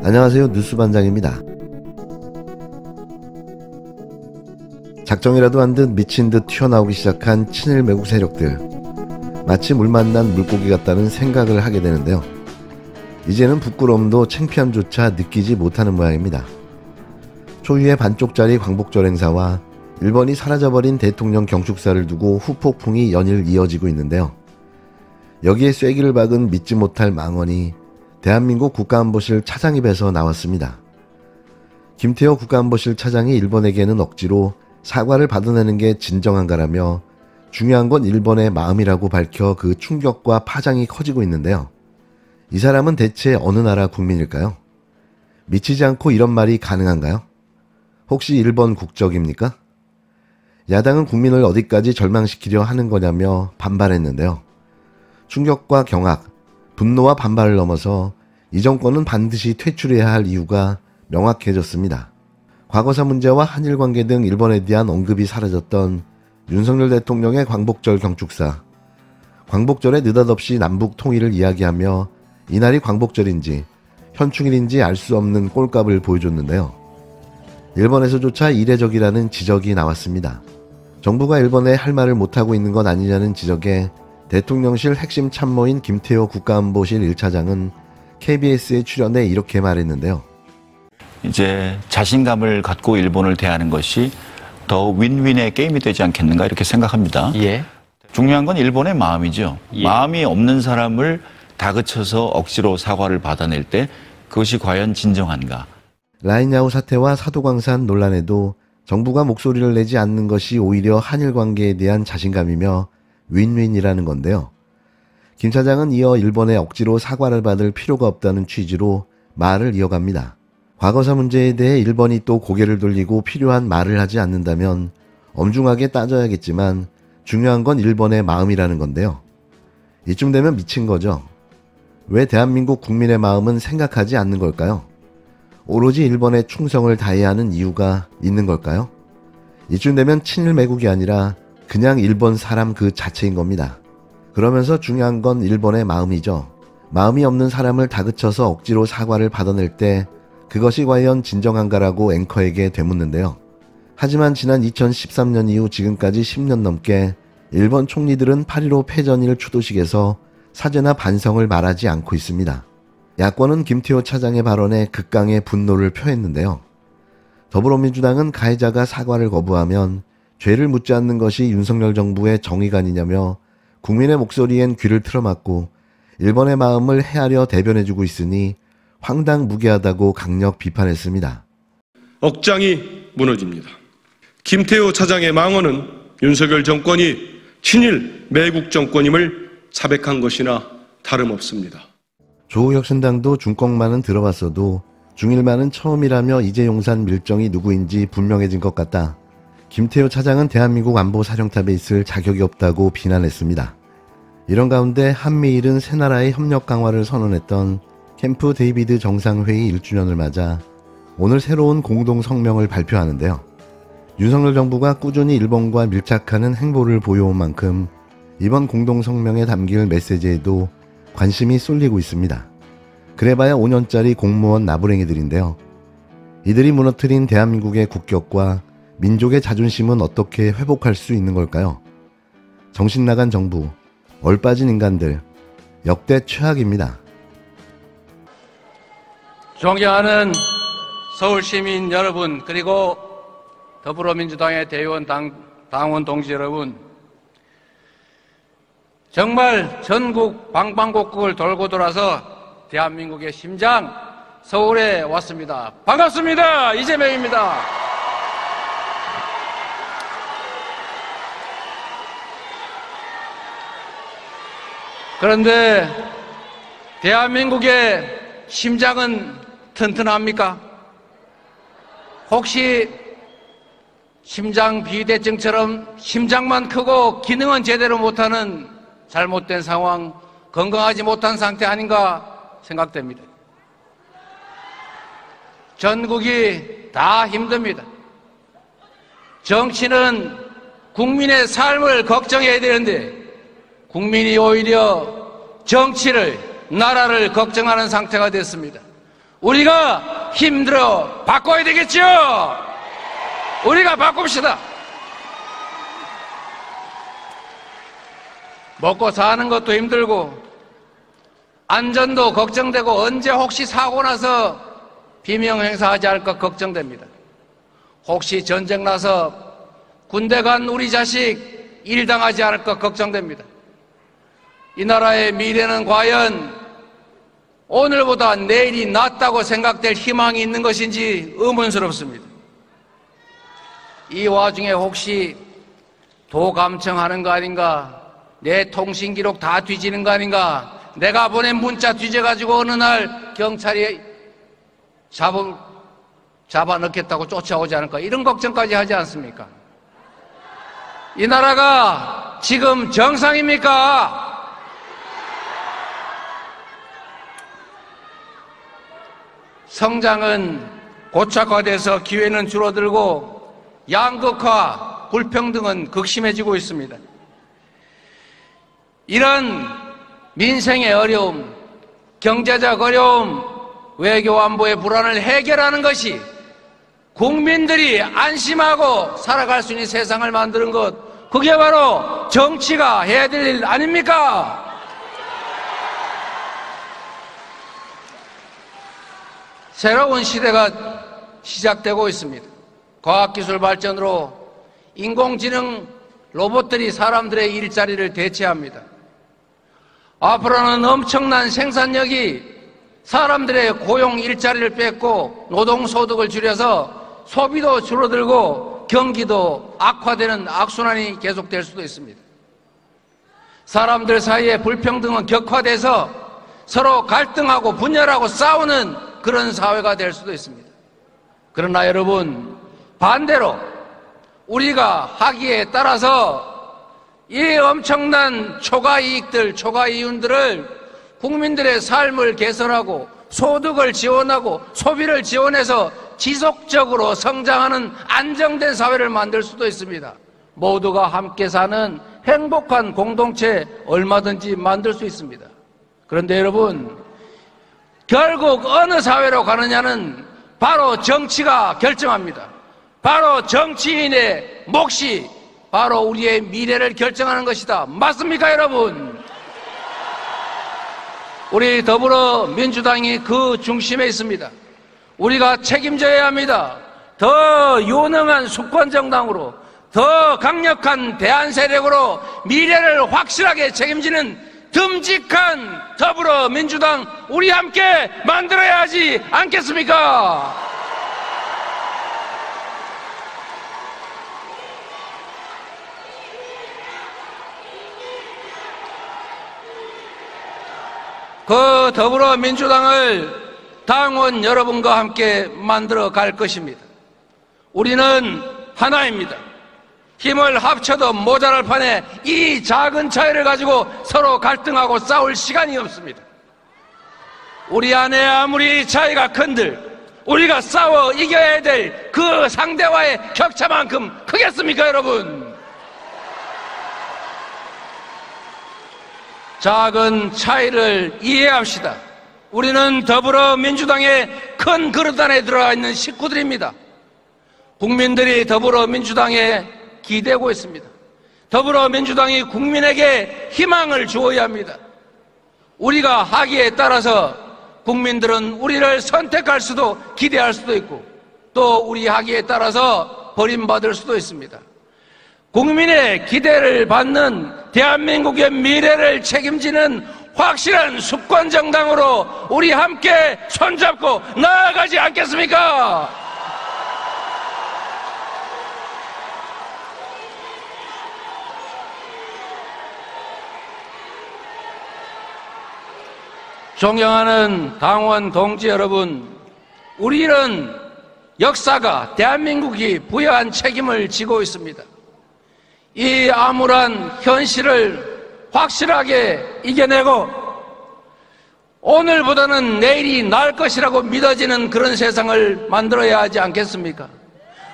안녕하세요, 뉴스반장입니다. 작정이라도 한 듯 미친 듯 튀어나오기 시작한 친일 매국 세력들, 마치 물 만난 물고기 같다는 생각을 하게 되는데요. 이제는 부끄러움도 창피함조차 느끼지 못하는 모양입니다. 초유의 반쪽짜리 광복절 행사와 일본이 사라져버린 대통령 경축사를 두고 후폭풍이 연일 이어지고 있는데요. 여기에 쐐기를 박은 믿지 못할 망언이 대한민국 국가안보실 차장 입에서 나왔습니다. 김태호 국가안보실 차장이 일본에게는 억지로 사과를 받아내는 게 진정한가라며 중요한 건 일본의 마음이라고 밝혀 그 충격과 파장이 커지고 있는데요. 이 사람은 대체 어느 나라 국민일까요? 미치지 않고 이런 말이 가능한가요? 혹시 일본 국적입니까? 야당은 국민을 어디까지 절망시키려 하는 거냐며 반발했는데요. 충격과 경악, 분노와 반발을 넘어서 이 정권은 반드시 퇴출해야 할 이유가 명확해졌습니다. 과거사 문제와 한일 관계 등 일본에 대한 언급이 사라졌던 윤석열 대통령의 광복절 경축사. 광복절에 느닷없이 남북 통일을 이야기하며 이날이 광복절인지 현충일인지 알 수 없는 꼴값을 보여줬는데요. 일본에서조차 이례적이라는 지적이 나왔습니다. 정부가 일본에 할 말을 못하고 있는 것 아니냐는 지적에 대통령실 핵심 참모인 김태호 국가안보실 1차장은 KBS에 출연해 이렇게 말했는데요. 이제 자신감을 갖고 일본을 대하는 것이 더 윈윈의 게임이 되지 않겠는가 이렇게 생각합니다. 예. 중요한 건 일본의 마음이죠. 예. 마음이 없는 사람을 다그쳐서 억지로 사과를 받아낼 때 그것이 과연 진정한가. 라인야오 사태와 사도광산 논란에도 정부가 목소리를 내지 않는 것이 오히려 한일 관계에 대한 자신감이며 윈윈이라는 건데요. 김 차장은 이어 일본에 억지로 사과를 받을 필요가 없다는 취지로 말을 이어갑니다. 과거사 문제에 대해 일본이 또 고개를 돌리고 필요한 말을 하지 않는다면 엄중하게 따져야겠지만 중요한 건 일본의 마음이라는 건데요. 이쯤 되면 미친 거죠. 왜 대한민국 국민의 마음은 생각하지 않는 걸까요? 오로지 일본에 충성을 다해야 하는 이유가 있는 걸까요? 이쯤 되면 친일 매국이 아니라 그냥 일본 사람 그 자체인 겁니다. 그러면서 중요한 건 일본의 마음이죠. 마음이 없는 사람을 다그쳐서 억지로 사과를 받아낼 때 그것이 과연 진정한가라고 앵커에게 되묻는데요. 하지만 지난 2013년 이후 지금까지 10년 넘게 일본 총리들은 8.15 패전일 추도식에서 사죄나 반성을 말하지 않고 있습니다. 야권은 김태호 차장의 발언에 극강의 분노를 표했는데요. 더불어민주당은 가해자가 사과를 거부하면 죄를 묻지 않는 것이 윤석열 정부의 정의가 아니냐며 국민의 목소리엔 귀를 틀어막고 일본의 마음을 헤아려 대변해주고 있으니 황당무계하다고 강력 비판했습니다. 억장이 무너집니다. 김태호 차장의 망언은 윤석열 정권이 친일 매국 정권임을 자백한 것이나 다름없습니다. 조우혁 신당도 중꺾만은 들어봤어도 중일만은 처음이라며 이재용산 밀정이 누구인지 분명해진 것 같다. 김태호 차장은 대한민국 안보사령탑에 있을 자격이 없다고 비난했습니다. 이런 가운데 한미일은 세 나라의 협력 강화를 선언했던 캠프 데이비드 정상회의 1주년을 맞아 오늘 새로운 공동성명을 발표하는데요. 윤석열 정부가 꾸준히 일본과 밀착하는 행보를 보여온 만큼 이번 공동성명에 담길 메시지에도 관심이 쏠리고 있습니다. 그래봐야 5년짜리 공무원 나부랭이들인데요. 이들이 무너뜨린 대한민국의 국격과 민족의 자존심은 어떻게 회복할 수 있는 걸까요? 정신 나간 정부, 얼빠진 인간들, 역대 최악입니다. 존경하는 서울시민 여러분, 그리고 더불어민주당의 대의원 당원 동지 여러분, 정말 전국 방방곡곡을 돌고 돌아서 대한민국의 심장 서울에 왔습니다. 반갑습니다. 이재명입니다. 그런데 대한민국의 심장은 튼튼합니까? 혹시 심장 비대증처럼 심장만 크고 기능은 제대로 못하는 잘못된 상황, 건강하지 못한 상태 아닌가 생각됩니다. 전국이 다 힘듭니다. 정치는 국민의 삶을 걱정해야 되는데 국민이 오히려 정치를, 나라를 걱정하는 상태가 됐습니다. 우리가 힘들어 바꿔야 되겠죠? 우리가 바꿉시다. 먹고 사는 것도 힘들고 안전도 걱정되고 언제 혹시 사고 나서 비명 행사하지 않을까 걱정됩니다. 혹시 전쟁 나서 군대 간 우리 자식 일당하지 않을까 걱정됩니다. 이 나라의 미래는 과연 오늘보다 내일이 낫다고 생각될 희망이 있는 것인지 의문스럽습니다. 이 와중에 혹시 도감청하는 거 아닌가, 내 통신 기록 다 뒤지는 거 아닌가, 내가 보낸 문자 뒤져가지고 어느 날 경찰이 잡아 넣겠다고 쫓아오지 않을까, 이런 걱정까지 하지 않습니까? 이 나라가 지금 정상입니까? 성장은 고착화돼서 기회는 줄어들고 양극화, 불평등은 극심해지고 있습니다. 이런 민생의 어려움, 경제적 어려움, 외교 안보의 불안을 해결하는 것이 국민들이 안심하고 살아갈 수 있는 세상을 만드는 것, 그게 바로 정치가 해야 될 일 아닙니까? 새로운 시대가 시작되고 있습니다. 과학기술 발전으로 인공지능 로봇들이 사람들의 일자리를 대체합니다. 앞으로는 엄청난 생산력이 사람들의 고용 일자리를 뺏고 노동소득을 줄여서 소비도 줄어들고 경기도 악화되는 악순환이 계속될 수도 있습니다. 사람들 사이의 불평등은 격화돼서 서로 갈등하고 분열하고 싸우는 그런 사회가 될 수도 있습니다. 그러나 여러분, 반대로 우리가 하기에 따라서 이 엄청난 초과 이익들, 초과 이윤들을 국민들의 삶을 개선하고 소득을 지원하고 소비를 지원해서 지속적으로 성장하는 안정된 사회를 만들 수도 있습니다. 모두가 함께 사는 행복한 공동체 얼마든지 만들 수 있습니다. 그런데 여러분, 결국 어느 사회로 가느냐는 바로 정치가 결정합니다. 바로 정치인의 몫이 바로 우리의 미래를 결정하는 것이다. 맞습니까, 여러분? 우리 더불어민주당이 그 중심에 있습니다. 우리가 책임져야 합니다. 더 유능한 수권정당으로, 더 강력한 대안세력으로 미래를 확실하게 책임지는 듬직한 더불어민주당, 우리 함께 만들어야 하지 않겠습니까? 그 더불어민주당을 당원 여러분과 함께 만들어 갈 것입니다. 우리는 하나입니다. 힘을 합쳐도 모자랄 판에 이 작은 차이를 가지고 서로 갈등하고 싸울 시간이 없습니다. 우리 안에 아무리 차이가 큰들 우리가 싸워 이겨야 될 그 상대와의 격차만큼 크겠습니까, 여러분? 작은 차이를 이해합시다. 우리는 더불어민주당의 큰 그릇 안에 들어가 있는 식구들입니다. 국민들이 더불어민주당에 기대고 있습니다. 더불어민주당이 국민에게 희망을 주어야 합니다. 우리가 하기에 따라서 국민들은 우리를 선택할 수도 기대할 수도 있고 또 우리 하기에 따라서 버림받을 수도 있습니다. 국민의 기대를 받는 대한민국의 미래를 책임지는 확실한 수권정당으로 우리 함께 손잡고 나아가지 않겠습니까? 존경하는 당원 동지 여러분, 우리는 역사가, 대한민국이 부여한 책임을 지고 있습니다. 이 암울한 현실을 확실하게 이겨내고 오늘보다는 내일이 나을 것이라고 믿어지는 그런 세상을 만들어야 하지 않겠습니까?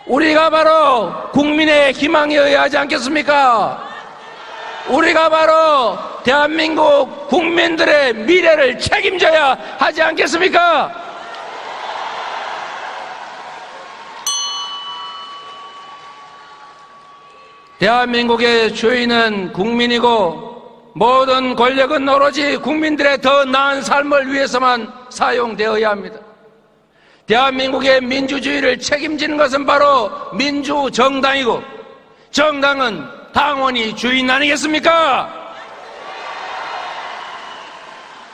우리가 바로 국민의 희망이어야 하지 않겠습니까? 우리가 바로 대한민국 국민들의 미래를 책임져야 하지 않겠습니까? 대한민국의 주인은 국민이고 모든 권력은 오로지 국민들의 더 나은 삶을 위해서만 사용되어야 합니다. 대한민국의 민주주의를 책임지는 것은 바로 민주정당이고 정당은 당원이 주인 아니겠습니까?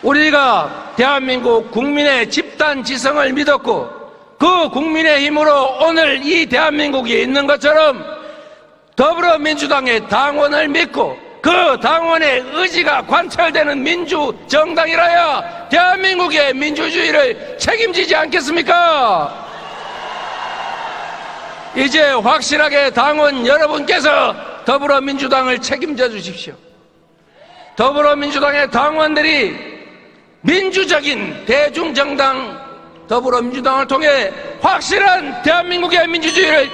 우리가 대한민국 국민의 집단 지성을 믿었고 그 국민의 힘으로 오늘 이 대한민국이 있는 것처럼 더불어민주당의 당원을 믿고 그 당원의 의지가 관철되는 민주정당이라야 대한민국의 민주주의를 책임지지 않겠습니까? 이제 확실하게 당원 여러분께서 더불어민주당을 책임져 주십시오. 더불어민주당의 당원들이 민주적인 대중정당 더불어민주당을 통해 확실한 대한민국의 민주주의를